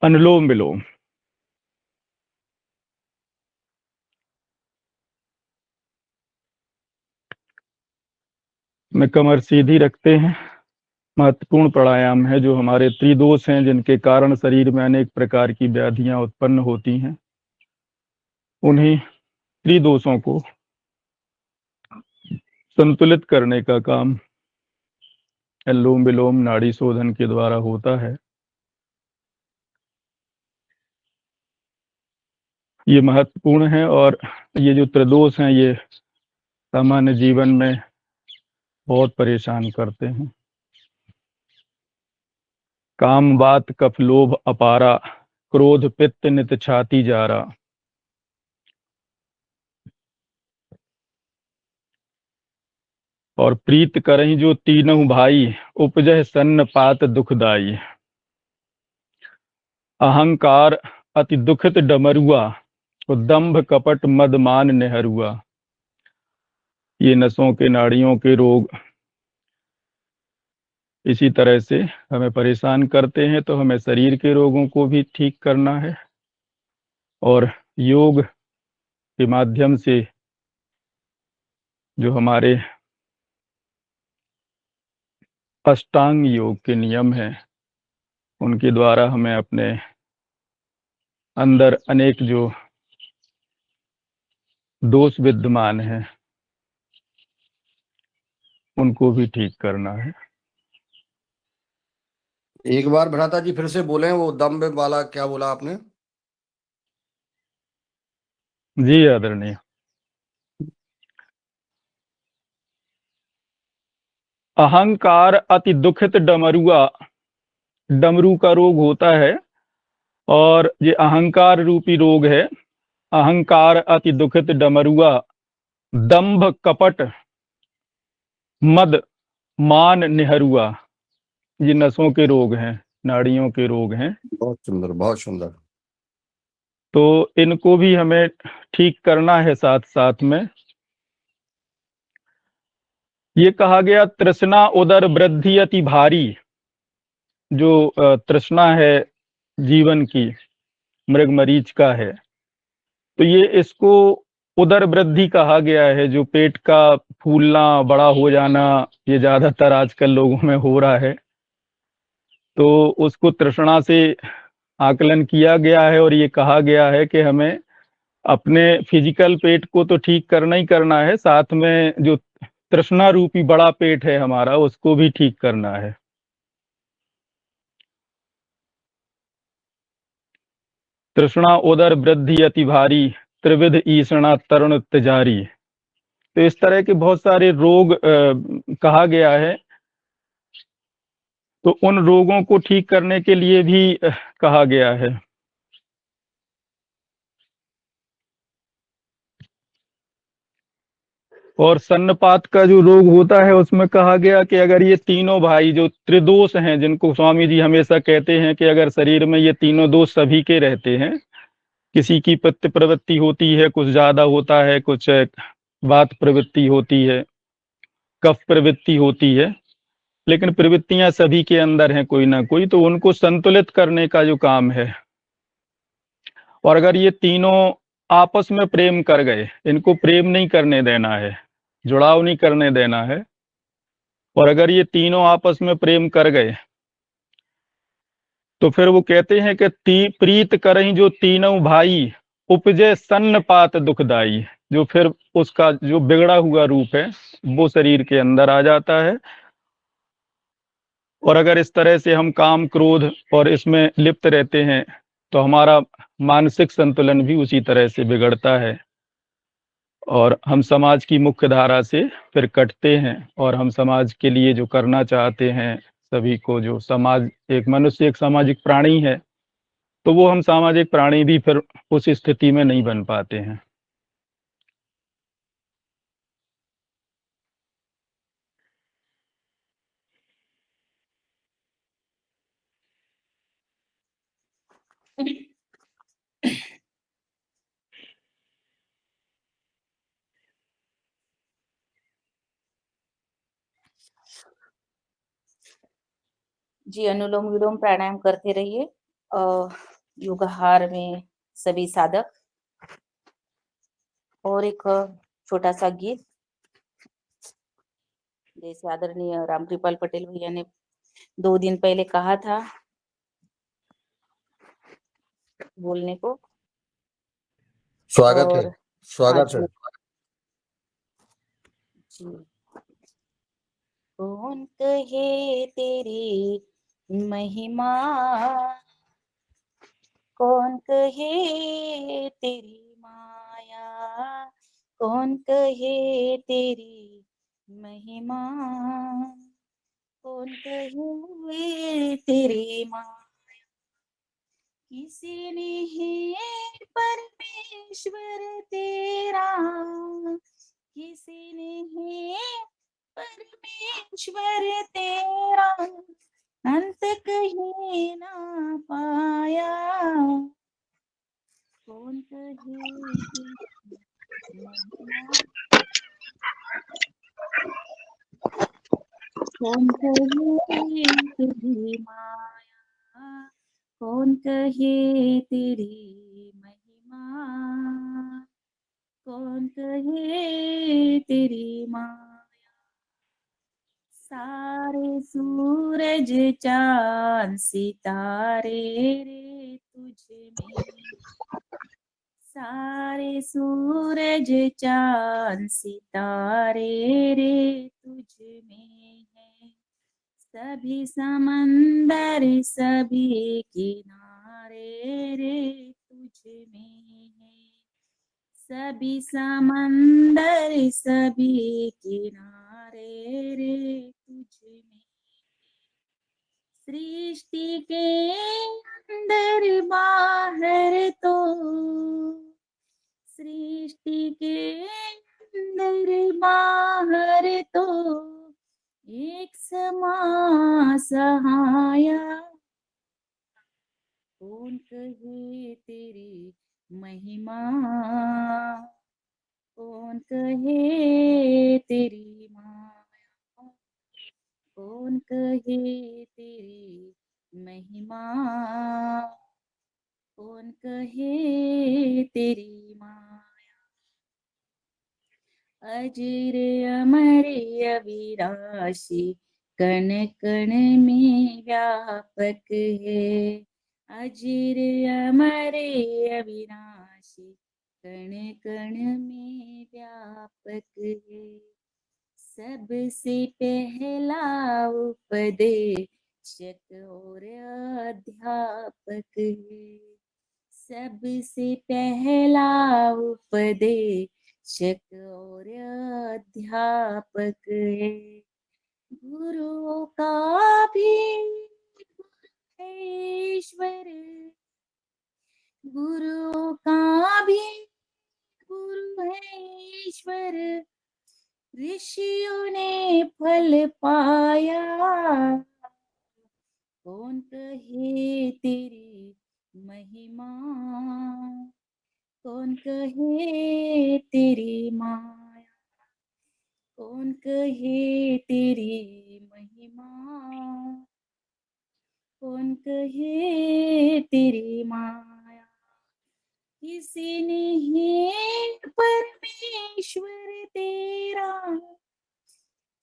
अनुलोम विलोम में कमर सीधी रखते हैं। महत्वपूर्ण प्राणायाम है, जो हमारे त्रिदोष हैं, जिनके कारण शरीर में अनेक प्रकार की व्याधियां उत्पन्न होती हैं। उन्हीं त्रिदोषों को संतुलित करने का काम अनुलोम विलोम नाड़ी शोधन के द्वारा होता है। ये महत्वपूर्ण है, और ये जो त्रिदोष हैं, ये सामान्य जीवन में बहुत परेशान करते हैं। काम वात कफ लोभ अपारा, क्रोध पित्त नित छाती जारा। और प्रीत करही जो तीनों भाई, उपजह सन्न पात दुखदाई। अहंकार अति दुखित डमरुआ, दंभ कपट मदमान नेहरुआ। ये नसों के नाड़ियों के रोग इसी तरह से हमें परेशान करते हैं, तो हमें शरीर के रोगों को भी ठीक करना है, और योग के माध्यम से जो हमारे अष्टांग योग के नियम हैं, उनके द्वारा हमें अपने अंदर अनेक जो दोष विद्यमान हैं, उनको भी ठीक करना है। एक बार भ्राता जी फिर से बोले, वो दम्भ वाला क्या बोला आपने? जी आदरणीय। अहंकार अति दुखित डमरुआ, डमरू का रोग होता है और ये अहंकार रूपी रोग है। अहंकार अति दुखित डमरुआ, दंभ कपट मद मान निहरुआ, ये नसों के रोग हैं, नाड़ियों के रोग हैं। बहुत सुंदर, बहुत सुंदर। तो इनको भी हमें ठीक करना है साथ साथ में। ये कहा गया तृष्णा उदर वृद्धि अति भारी, जो तृष्णा है जीवन की, मृग मरीच का है, तो ये इसको उदर वृद्धि कहा गया है। जो पेट का फूलना, बड़ा हो जाना, ये ज्यादातर आजकल लोगों में हो रहा है, तो उसको तृष्णा से आकलन किया गया है और ये कहा गया है कि हमें अपने फिजिकल पेट को तो ठीक करना ही करना है, साथ में जो तृष्णा रूपी बड़ा पेट है हमारा, उसको भी ठीक करना है। तृष्णा उदर वृद्धि अति भारी, त्रिविध ईषणा तरुण तिजारी। तो इस तरह के बहुत सारे रोग कहा गया है। तो उन रोगों को ठीक करने के लिए भी कहा गया है। और सन्नपात का जो रोग होता है, उसमें कहा गया कि अगर ये तीनों भाई जो त्रिदोष हैं, जिनको स्वामी जी हमेशा कहते हैं कि अगर शरीर में ये तीनों दोष सभी के रहते हैं, किसी की पित्त प्रवृत्ति होती है, कुछ ज्यादा होता है, कुछ वात प्रवृत्ति होती है, कफ प्रवृत्ति होती है, लेकिन प्रवृत्तियां सभी के अंदर हैं कोई ना कोई, तो उनको संतुलित करने का जो काम है। और अगर ये तीनों आपस में प्रेम कर गए, इनको प्रेम नहीं करने देना है, जुड़ाव नहीं करने देना है, और अगर ये तीनों आपस में प्रेम कर गए, तो फिर वो कहते हैं कि प्रीत करहीं जो तीनों भाई, उपजे सन्नपात दुखदाई। जो फिर उसका जो बिगड़ा हुआ रूप है, वो शरीर के अंदर आ जाता है। और अगर इस तरह से हम काम क्रोध और इसमें लिप्त रहते हैं, तो हमारा मानसिक संतुलन भी उसी तरह से बिगड़ता है और हम समाज की मुख्य धारा से फिर कटते हैं। और हम समाज के लिए जो करना चाहते हैं, सभी को, जो समाज, एक मनुष्य एक सामाजिक प्राणी है, तो वो हम सामाजिक प्राणी भी फिर उस स्थिति में नहीं बन पाते हैं। जी, अनुलोम विलोम प्राणायाम करते रहिए। योगाहार में सभी साधक। और एक छोटा सा गीत, जैसे आदरणीय रामकृपाल पटेल भैया ने 2 दिन पहले कहा था बोलने को। स्वागत है, और स्वागत है। जी, कौन कहे तेरी महिमा, कौन कहे तेरी माया, कौन कहे तेरी महिमा, कौन कहे तेरी माया। किसी ने है परमेश्वर तेरा, किसी ने है परमेश्वर तेरा, अंत कहीं ना पाया। कौन कहे महिमा, कौन कहे तेरी माया, कौन कहे तेरी महिमा, कौन कहे तेरी माया। सारे सूरज चांद सितारे रे तुझ में, सारे सारे सूरज चांद सितारे रे तुझ में है, सभी समंदर सभी किनारे रे तुझ में है, सभी समंदर सभी किनारे रे तुझ में, सृष्टि के अंदर बाहर तो, सृष्टि के अंदर बाहर तो एक समा सहाया, कौन कहे तेरी महिमा, कौन कहे तेरी माया, कौन कहे तेरी महिमा, कौन कहे तेरी माया, अजर अमर अविनाशी कण कण में व्यापक है, अजर अमर अविनाशी कण कण में व्यापक है, सबसे पहला उपदेशक और अध्यापक है, सबसे पहला उपदेशक और अध्यापक है, गुरुओं का भी ईश्वर, गुरुओं का भी गुरु है ईश्वर, ऋषियों ने फल पाया, कौन कहे तेरी महिमा, कौन कहे तेरी माया, कौन कहे तेरी महिमा, कौन कहे तेरी माया, किसी ने है परमेश्वर तेरा,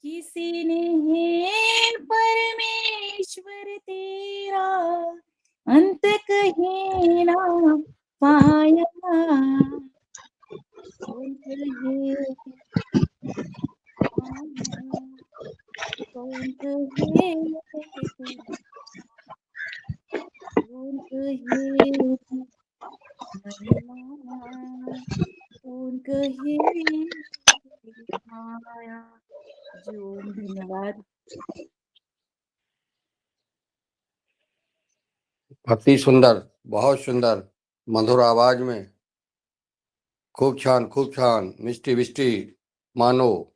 किसी ने है परमेश्वर तेरा, अंत कहीं ना पाया, कौन कहे कौन कहे कौन कहे महिमा, कौन कहे माया। जी ओम, धन्यवाद। अति सुंदर, बहुत सुंदर, मधुर आवाज में, खूब छान, मिष्टी विष्टी मानो।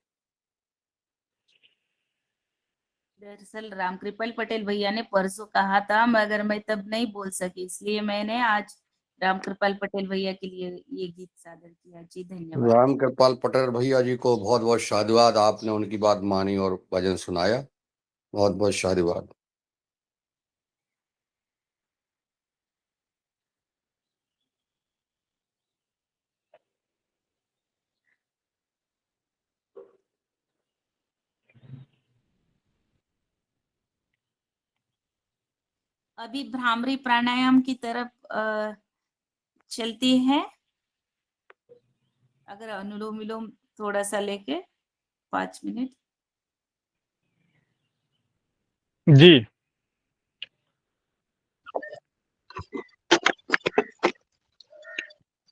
दरअसल रामकृपाल पटेल भैया ने परसों कहा था, मगर मैं तब नहीं बोल सकी, इसलिए मैंने आज रामकृपाल पटेल भैया के लिए ये गीत सादर किया। जी धन्यवाद। राम कृपाल पटेल भैया जी को बहुत बहुत साधुवाद, आपने उनकी बात मानी और भजन सुनाया, बहुत बहुत साधुवाद। अभी भ्रामरी प्राणायाम की तरफ चलती है। अगर अनुलोम विलोम थोड़ा सा लेके 5 मिनट। जी।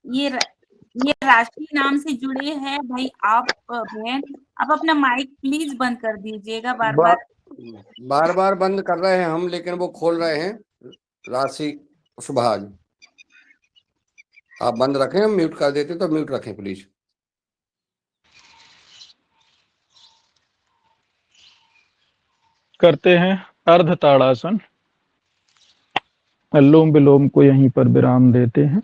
ये राशि नाम से जुड़े हैं भाई। आप बहन, आप अपना माइक प्लीज बंद कर दीजिएगा बार बार। बार बार बंद कर रहे हैं हम, लेकिन वो खोल रहे हैं। राशि सुभाष, आप बंद रखें, हम म्यूट कर देते तो म्यूट रखें प्लीज। करते हैं अर्ध ताड़ासन। अनुलोम विलोम को यहीं पर विराम देते हैं।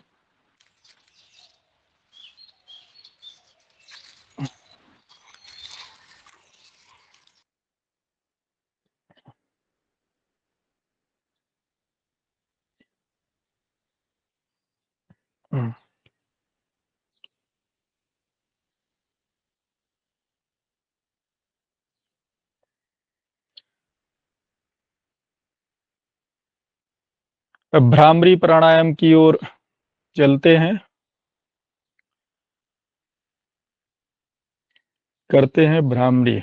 अब भ्रामरी प्राणायाम की ओर चलते हैं। करते हैं भ्रामरी।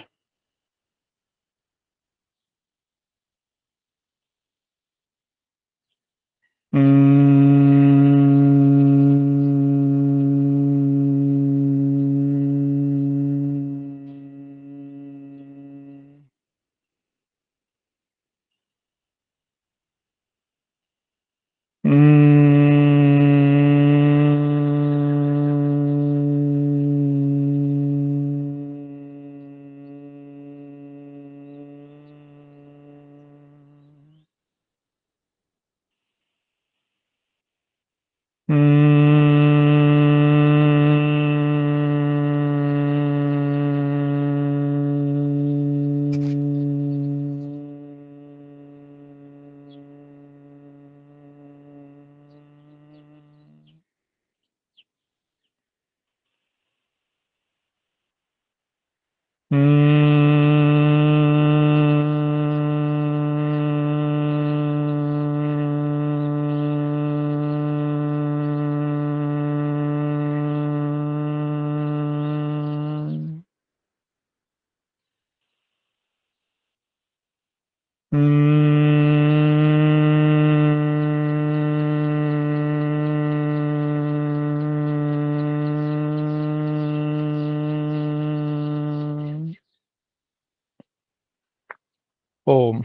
ओम।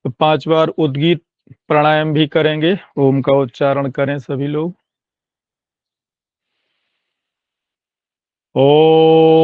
तो 5 बार उद्गीत प्राणायाम भी करेंगे। ओम का उच्चारण करें सभी लोग। ओम।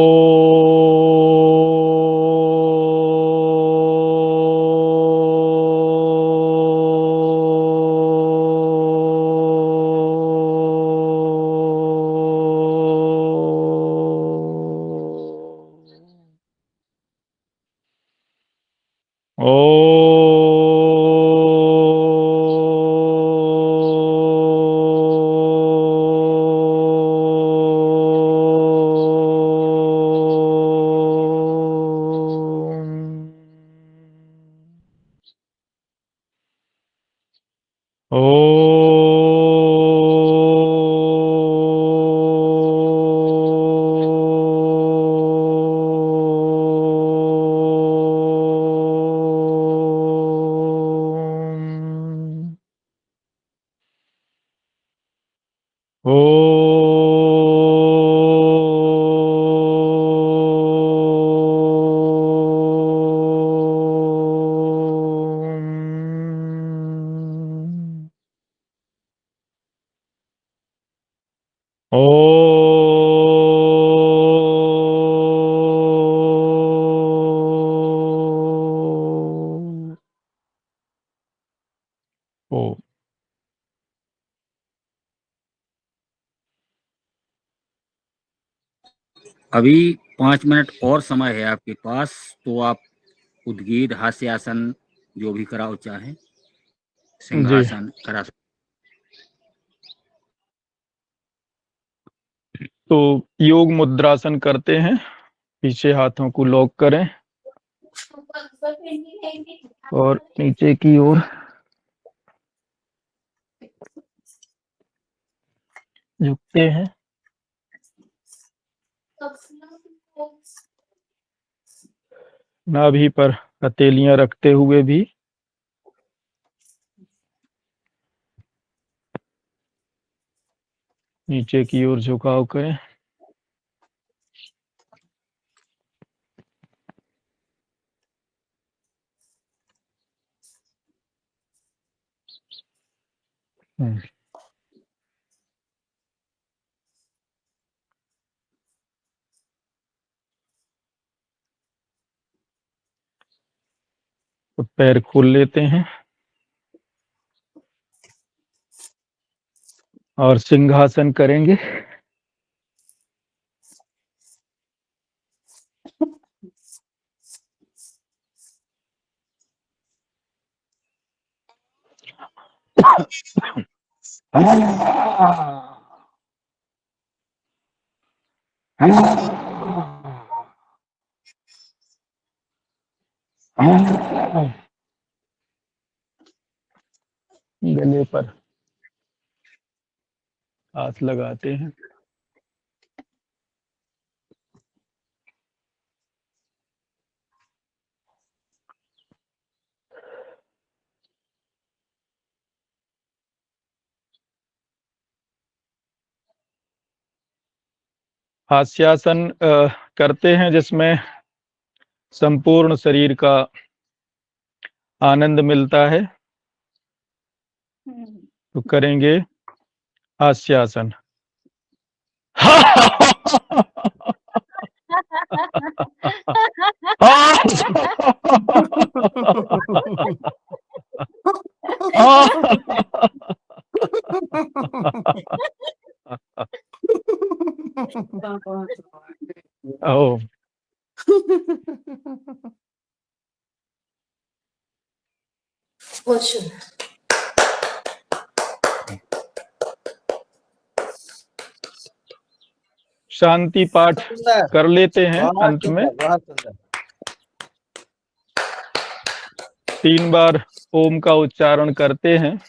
अभी 5 मिनट और समय है आपके पास, तो आप उद्गीत, हास्यासन जो भी कराओ चाहे, जी। सिंहासन करा सकते। तो योग मुद्रासन करते हैं। पीछे हाथों को लॉक करें और नीचे की ओर झुकते हैं। नाभि पर हथेलियां रखते हुए भी नीचे की ओर झुकाव करें। तो पैर खोल लेते हैं और सिंहासन करेंगे। गले पर हाथ लगाते हैं। हास्यासन करते हैं, जिसमें संपूर्ण शरीर का आनंद मिलता है। तो करेंगे हास्यासन। ओ, शांति पाठ सुंदर, कर लेते हैं। बहुत अंत में सुंदर, बहुत सुंदर। 3 बार ओम का उच्चारण करते हैं।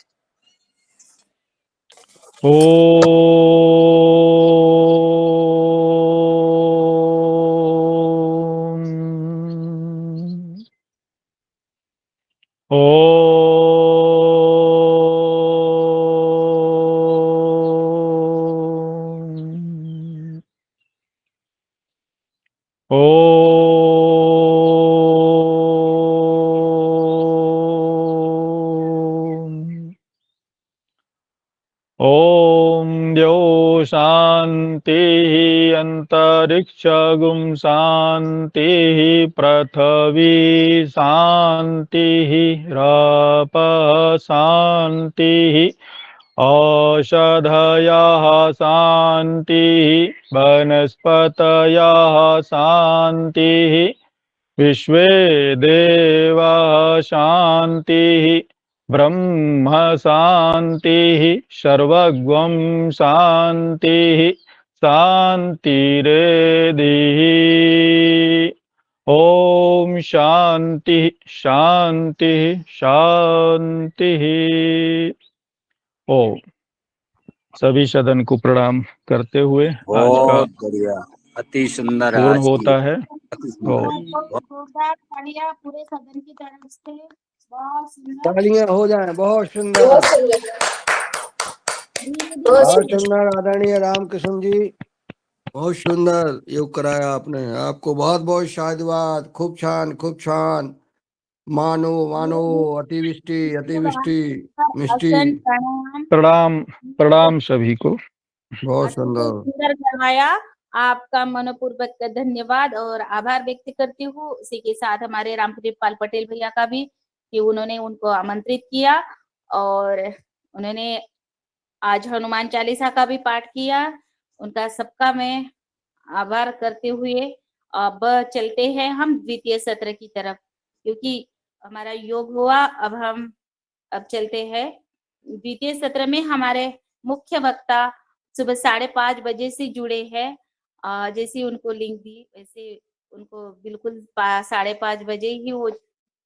ओम द्यो शांति अंतरिक्षगुम शांति पृथ्वी शांति राप शांति औषधयः शांति वनस्पतयः शांति विश्वे देवा शांति ब्रह्म शांति सर्वगं शांति शांतिरेधि। ओम शांति शांति शांति। ओम। सभी सदन को प्रणाम करते हुए आज का बहुत बढ़िया, अति सुंदर पूर्ण आज की, होता है। अति सुंदर। जोरदार तालियां पूरे सदन की तरफ से। बहुत सुंदर, तालियां हो जाए। बहुत सुंदर, बहुत सुंदर। आदरणीय रामकृष्ण जी, बहुत सुंदर योग कराया आपने। आपको बहुत बहुत साधुवाद। खूब छान, खूब छान। मानो मानो, अतिवृष्टि अतिवृष्टि मिष्टि। आसन प्रणाम। प्रणाम प्रणाम सभी को। बहुत अति सुंदर। सुंदर करवाया। आपका मनपूर्वक धन्यवाद और आभार व्यक्त करती हूँ। इसी के साथ हमारे रामकृपाल पटेल भैया का भी, कि उन्होंने उनको आमंत्रित किया और उन्होंने आज हनुमान चालीसा का भी पाठ किया। उनका सबका मैं आभार करते हुए अब चलते हैं हम द्वितीय सत्र की तरफ, क्योंकि हमारा योग हुआ। अब चलते हैं द्वितीय सत्र में। हमारे मुख्य वक्ता सुबह 5:30 बजे से जुड़े हैं। जैसे उनको लिंक दी वैसे उनको बिल्कुल 5:30 बजे ही वो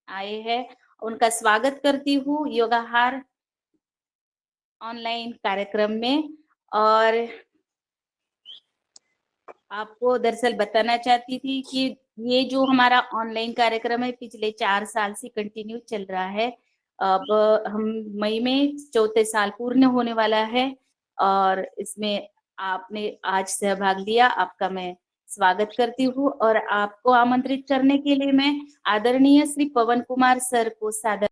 आए हैं। उनका स्वागत करती हूँ योगाहार ऑनलाइन कार्यक्रम में। और आपको दरअसल बताना चाहती थी कि ये जो हमारा ऑनलाइन कार्यक्रम है पिछले 4 साल से कंटिन्यू चल रहा है। अब हम मई में 4थे साल पूर्ण होने वाला है और इसमें आपने आज सहभाग लिया, आपका मैं स्वागत करती हूँ। और आपको आमंत्रित करने के लिए मैं आदरणीय श्री पवन कुमार सर को सादर